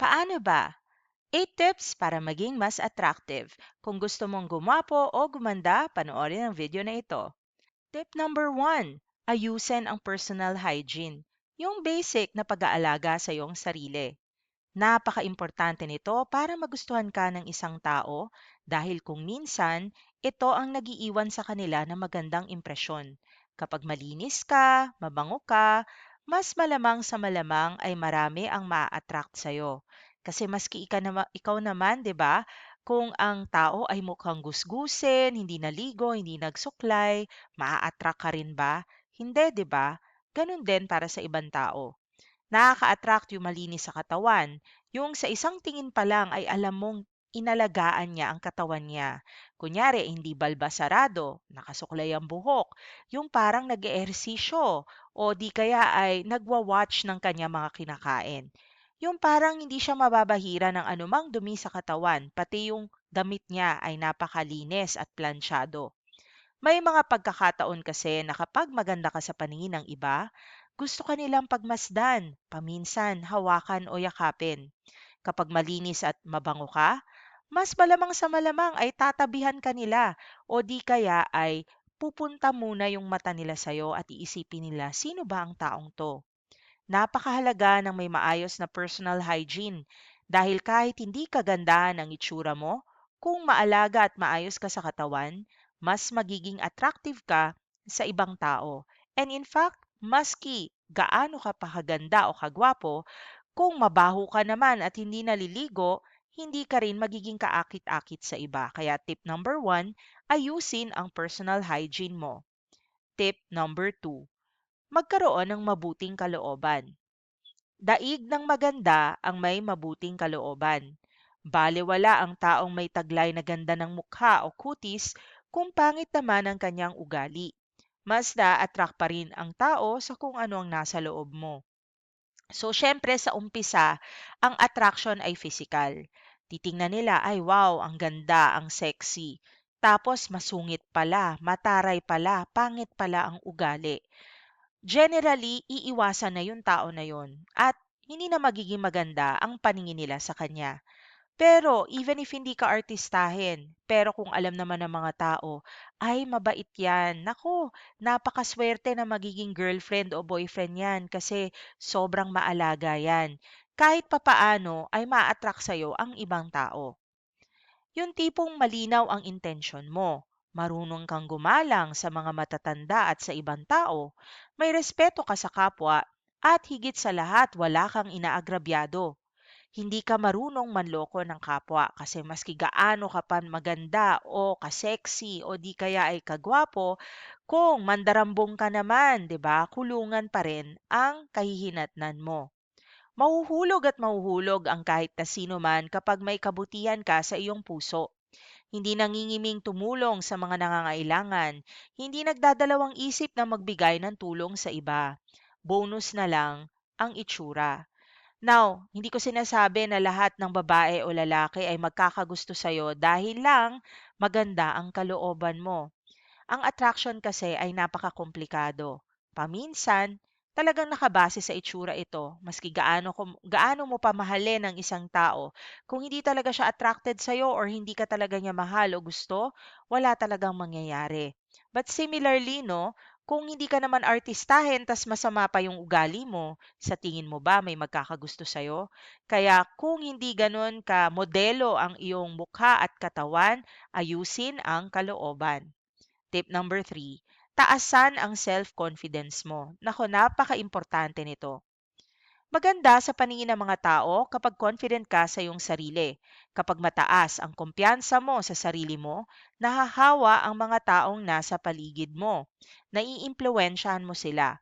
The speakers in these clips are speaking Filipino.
Paano ba? 8 tips para maging mas attractive. Kung gusto mong gumapo o gumanda, panoorin ang video na ito. Tip number 1, ayusin ang personal hygiene. Yung basic na pag-aalaga sa iyong sarili. Napaka-importante nito para magustuhan ka ng isang tao dahil kung minsan, ito ang nagiiwan sa kanila ng magandang impresyon. Kapag malinis ka, mabango ka, mas malamang sa malamang ay marami ang maa-attract sa'yo. Kasi maski ikaw naman, di ba, kung ang tao ay mukhang gusgusin, hindi naligo, hindi nagsuklay, maa-attract ka rin ba? Hindi, di ba? Ganun din para sa ibang tao. Nakaka-attract yung malinis sa katawan. Yung sa isang tingin pa lang ay alam mong inalagaan niya ang katawan niya. Kunyari, hindi balbasarado, nakasuklay ang buhok, yung parang nag-eehersisyo, o di kaya ay nagwa-watch ng kanya mga kinakain. Yung parang hindi siya mababahira ng anumang dumi sa katawan, pati yung damit niya ay napakalinis at plansyado. May mga pagkakataon kasi na kapag maganda ka sa paningin ng iba, gusto ka nilang pagmasdan, paminsan, hawakan o yakapin. Kapag malinis at mabango ka, mas malamang sa malamang ay tatabihan ka nila o di kaya ay pupunta muna yung mata nila sa'yo at iisipin nila sino ba ang taong to. Napakahalaga ng may maayos na personal hygiene dahil kahit hindi kagandahan ang itsura mo, kung maalaga at maayos ka sa katawan, mas magiging attractive ka sa ibang tao. And in fact, maski gaano ka pa kaganda o kagwapo, kung mabaho ka naman at hindi naliligo, hindi ka rin magiging kaakit-akit sa iba. Kaya tip number 1, ayusin ang personal hygiene mo. Tip number 2, magkaroon ng mabuting kalooban. Daig ng maganda ang may mabuting kalooban. Balewala ang taong may taglay na ganda ng mukha o kutis kung pangit naman ang kanyang ugali. Mas na-attract pa rin ang tao sa kung ano ang nasa loob mo. So, syempre sa umpisa, ang attraction ay physical. Titingnan nila, ay wow, ang ganda, ang sexy. Tapos masungit pala, mataray pala, pangit pala ang ugali. Generally, iiwasan na yung tao na yun at hindi na magiging maganda ang paningin nila sa kanya. Pero even if hindi ka artistahin, pero kung alam naman ng mga tao, ay mabait yan. Nako, napakaswerte na magiging girlfriend o boyfriend yan kasi sobrang maalaga yan. Kahit papaano ay ma-attract sa'yo ang ibang tao. Yung tipong malinaw ang intensyon mo. Marunong kang gumalang sa mga matatanda at sa ibang tao. May respeto ka sa kapwa at higit sa lahat wala kang inaagrabyado. Hindi ka marunong manloko ng kapwa kasi maski gaano ka pa maganda o ka-sexy o di kaya ay kagwapo, kung mandarambong ka naman, 'di ba? Kulungan pa rin ang kahihinatnan mo. Mahuhulog at mahuhulog ang kahit na sino man kapag may kabutihan ka sa iyong puso. Hindi nangingiming tumulong sa mga nangangailangan. Hindi nagdadalawang isip na magbigay ng tulong sa iba. Bonus na lang ang itsura. Now, hindi ko sinasabi na lahat ng babae o lalaki ay magkakagusto sa'yo dahil lang maganda ang kalooban mo. Ang attraction kasi ay napakakomplikado. Paminsan, talagang nakabase sa itsura ito, maski gaano mo pa mahalin ang isang tao. Kung hindi talaga siya attracted sa'yo or hindi ka talaga niya mahal o gusto, wala talagang mangyayari. But similarly, no, kung hindi ka naman artistahin tas masama pa yung ugali mo, sa tingin mo ba may magkakagusto sa'yo? Kaya kung hindi ganun ka modelo ang iyong mukha at katawan, ayusin ang kalooban. Tip number 3, taasan ang self-confidence mo. Nako, napaka-importante nito. Maganda sa paningin ng mga tao kapag confident ka sa iyong sarili. Kapag mataas ang kumpiyansa mo sa sarili mo, nahahawa ang mga taong nasa paligid mo. Naiimpluwensyahan mo sila.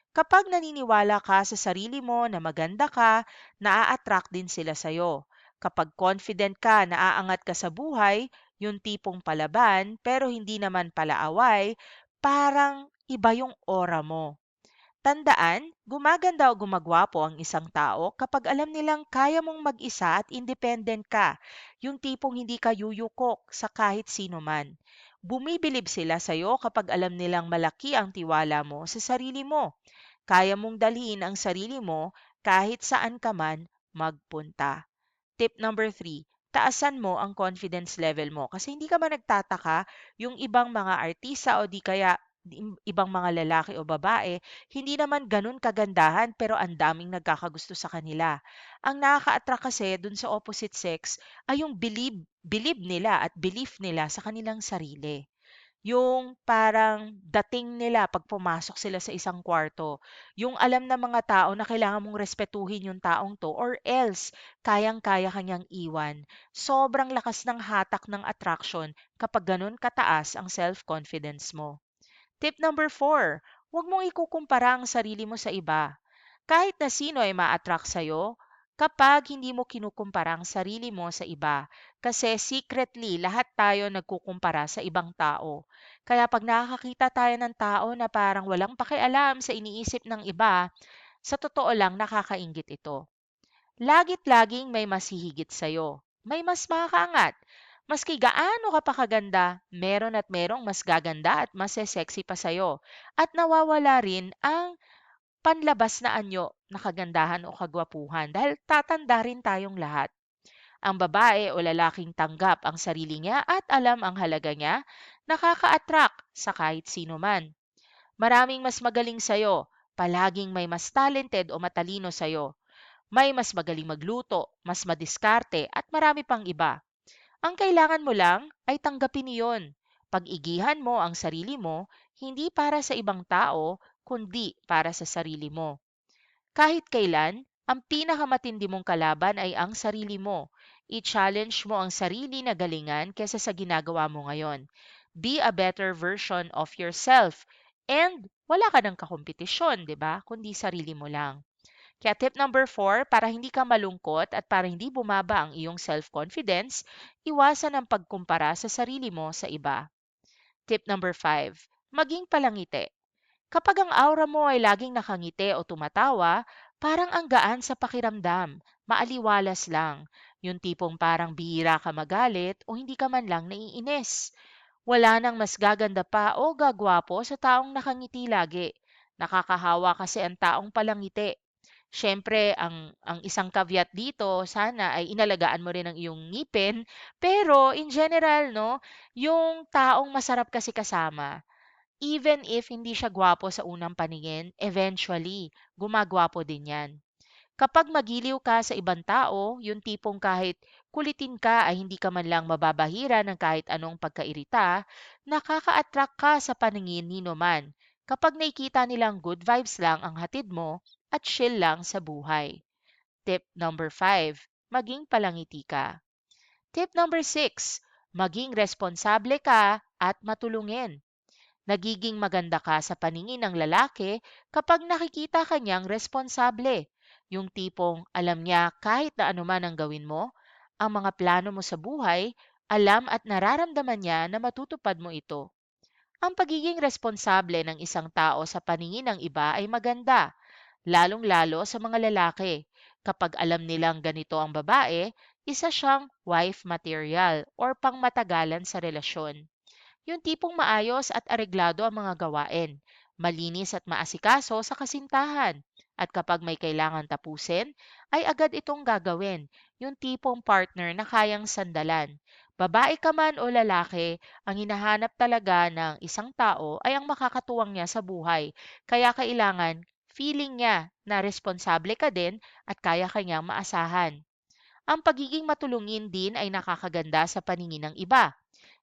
Kapag naniniwala ka sa sarili mo na maganda ka, naa-attract din sila sa'yo. Kapag confident ka na aangat ka sa buhay, yung tipong palaban pero hindi naman palaaway, parang iba yung aura mo. Tandaan, gumaganda o gumagwapo ang isang tao kapag alam nilang kaya mong mag-isa at independent ka, yung tipong hindi ka yuyukok sa kahit sino man. Bumibilib sila sa'yo kapag alam nilang malaki ang tiwala mo sa sarili mo. Kaya mong dalhin ang sarili mo kahit saan ka man magpunta. Tip number 3, taasan mo ang confidence level mo. Kasi hindi ka ba nagtataka yung ibang mga artista o di kaya ibang mga lalaki o babae, hindi naman ganun kagandahan pero ang daming nagkakagusto sa kanila. Ang nakaka-attract kasi dun sa opposite sex ay yung believe nila at belief nila sa kanilang sarili. Yung parang dating nila 'pag pumasok sila sa isang kwarto, yung alam ng mga tao na kailangan mong respetuhin yung taong 'to or else kayang-kaya ka niyang iwan. Sobrang lakas ng hatak ng attraction kapag gano'n kataas ang self-confidence mo. Tip number 4, huwag mong ikukumpara ang sarili mo sa iba. Kahit na sino ay ma-attract sa'yo kapag hindi mo kinukumpara ang sarili mo sa iba. Kasi secretly, lahat tayo nagkukumpara sa ibang tao. Kaya pag nakakakita tayo ng tao na parang walang pakialam sa iniisip ng iba, sa totoo lang nakakainggit ito. Lagit-laging may mas hihigit sa'yo. May mas makakaangat. Maski gaano ka pa kaganda, meron at merong mas gaganda at mas sexy pa sa'yo. At nawawala rin ang panlabas na anyo na kagandahan o kagwapuhan dahil tatanda rin tayong lahat. Ang babae o lalaking tanggap ang sarili niya at alam ang halaga niya, nakaka-attract sa kahit sino man. Maraming mas magaling sa'yo, palaging may mas talented o matalino sa'yo. May mas magaling magluto, mas madiskarte at marami pang iba. Ang kailangan mo lang ay tanggapin iyon. Pag-igihan mo ang sarili mo, hindi para sa ibang tao, kundi para sa sarili mo. Kahit kailan, ang pinakamatindi mong kalaban ay ang sarili mo. I-challenge mo ang sarili na galingan kaysa sa ginagawa mo ngayon. Be a better version of yourself. And wala ka ng kakompetisyon, di ba? Kundi sarili mo lang. Kaya tip number 4, para hindi ka malungkot at para hindi bumaba ang iyong self-confidence, iwasan ang pagkumpara sa sarili mo sa iba. Tip number 5, maging palangiti. Kapag ang aura mo ay laging nakangiti o tumatawa, parang ang gaan sa pakiramdam, maaliwalas lang. Yung tipong parang bihira ka magalit o hindi ka man lang naiinis. Wala nang mas gaganda pa o gagwapo sa taong nakangiti lagi. Nakakahawa kasi ang taong palangiti. Siyempre, ang isang caveat dito, sana ay inalagaan mo rin ang iyong ngipin. Pero in general, no, yung taong masarap kasi kasama, even if hindi siya gwapo sa unang paningin, eventually, gumagwapo din yan. Kapag magiliw ka sa ibang tao, yung tipong kahit kulitin ka ay hindi ka man lang mababahira ng kahit anong pagkairita, nakaka-attract ka sa paningin ni man. Kapag nakikita nilang good vibes lang ang hatid mo at chill lang sa buhay. Tip number 5, maging palangiti ka. Tip number 6, maging responsable ka at matulungin. Nagiging maganda ka sa paningin ng lalaki kapag nakikita kanyang responsable. Yung tipong alam niya kahit na anuman ang gawin mo, ang mga plano mo sa buhay, alam at nararamdaman niya na matutupad mo ito. Ang pagiging responsable ng isang tao sa paningin ng iba ay maganda, lalong-lalo sa mga lalaki. Kapag alam nilang ganito ang babae, isa siyang wife material or pangmatagalan sa relasyon. Yung tipong maayos at areglado ang mga gawain, malinis at maasikaso sa kasintahan. At kapag may kailangan tapusin, ay agad itong gagawin. Yung tipong partner na kayang sandalan. Babae ka man o lalaki, ang hinahanap talaga ng isang tao ay ang makakatuwang niya sa buhay. Kaya kailangan feeling niya na responsable ka din at kaya kanyang maasahan. Ang pagiging matulungin din ay nakakaganda sa paningin ng iba.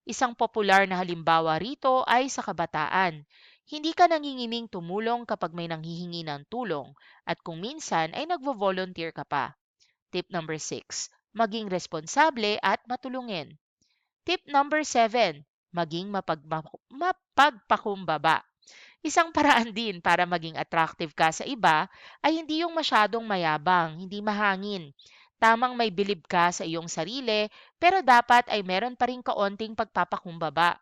Isang popular na halimbawa rito ay sa kabataan. Hindi ka nangingiming tumulong kapag may nanghihingi ng tulong at kung minsan ay nagvo-volunteer ka pa. Tip number 6, maging responsable at matulungin. Tip number 7, maging mapagpakumbaba. Isang paraan din para maging attractive ka sa iba ay hindi yung masyadong mayabang, hindi mahangin. Tamang may bilib ka sa iyong sarili, pero dapat ay meron pa rin kaonting pagpapakumbaba.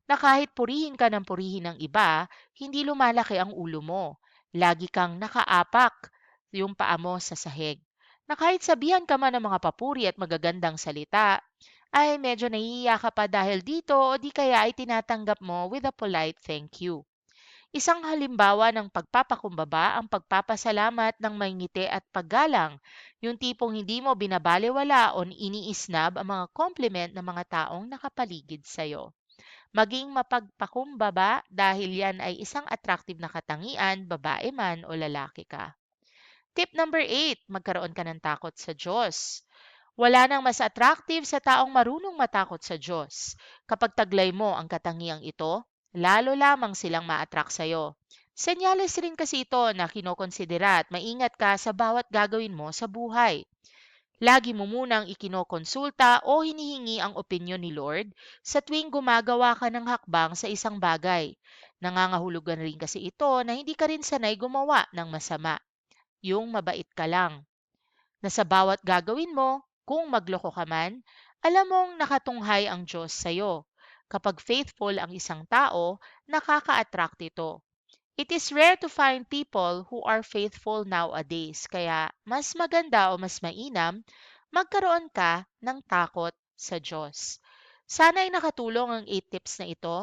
Na kahit purihin ka ng purihin ng iba, hindi lumalaki ang ulo mo. Lagi kang nakaapak yung paa mo sa sahig. Na kahit sabihan ka man ng mga papuri at magagandang salita, ay medyo nahihiya ka pa dahil dito o di kaya ay tinatanggap mo with a polite thank you. Isang halimbawa ng pagpapakumbaba ang pagpapasalamat ng may ngiti at paggalang, yung tipong hindi mo binabalewala o iniisnab ang mga compliment ng mga taong nakapaligid sa'yo. Maging mapagpakumbaba dahil yan ay isang attractive na katangian, babae man o lalaki ka. Tip number 8, magkaroon ka ng takot sa Diyos. Wala nang mas attractive sa taong marunong matakot sa Diyos. Kapag taglay mo ang katangiang ito, lalo lamang silang ma-attract sa'yo. Senyales rin kasi ito na kinokonsidera at maingat ka sa bawat gagawin mo sa buhay. Lagi mo munang ikinokonsulta o hinihingi ang opinyon ni Lord sa tuwing gumagawa ka ng hakbang sa isang bagay. Nangangahulugan rin kasi ito na hindi ka rin sanay gumawa ng masama. Yung mabait ka lang na sa bawat gagawin mo, kung magloko ka man, alam mong nakatunghay ang Diyos sa'yo. Kapag faithful ang isang tao, nakaka-attract ito. It is rare to find people who are faithful nowadays, kaya mas maganda o mas mainam magkaroon ka ng takot sa Diyos. Sana ay nakatulong ang 8 tips na ito.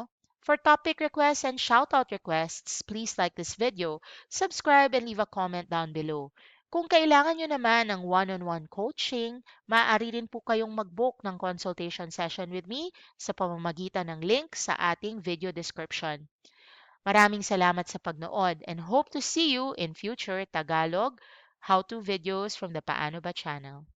For topic requests and shoutout requests, please like this video, subscribe, and leave a comment down below. Kung kailangan nyo naman ng one-on-one coaching, maaari rin po kayong mag-book ng consultation session with me sa pamamagitan ng link sa ating video description. Maraming salamat sa pagnood and hope to see you in future Tagalog how-to videos from the Paano Ba channel.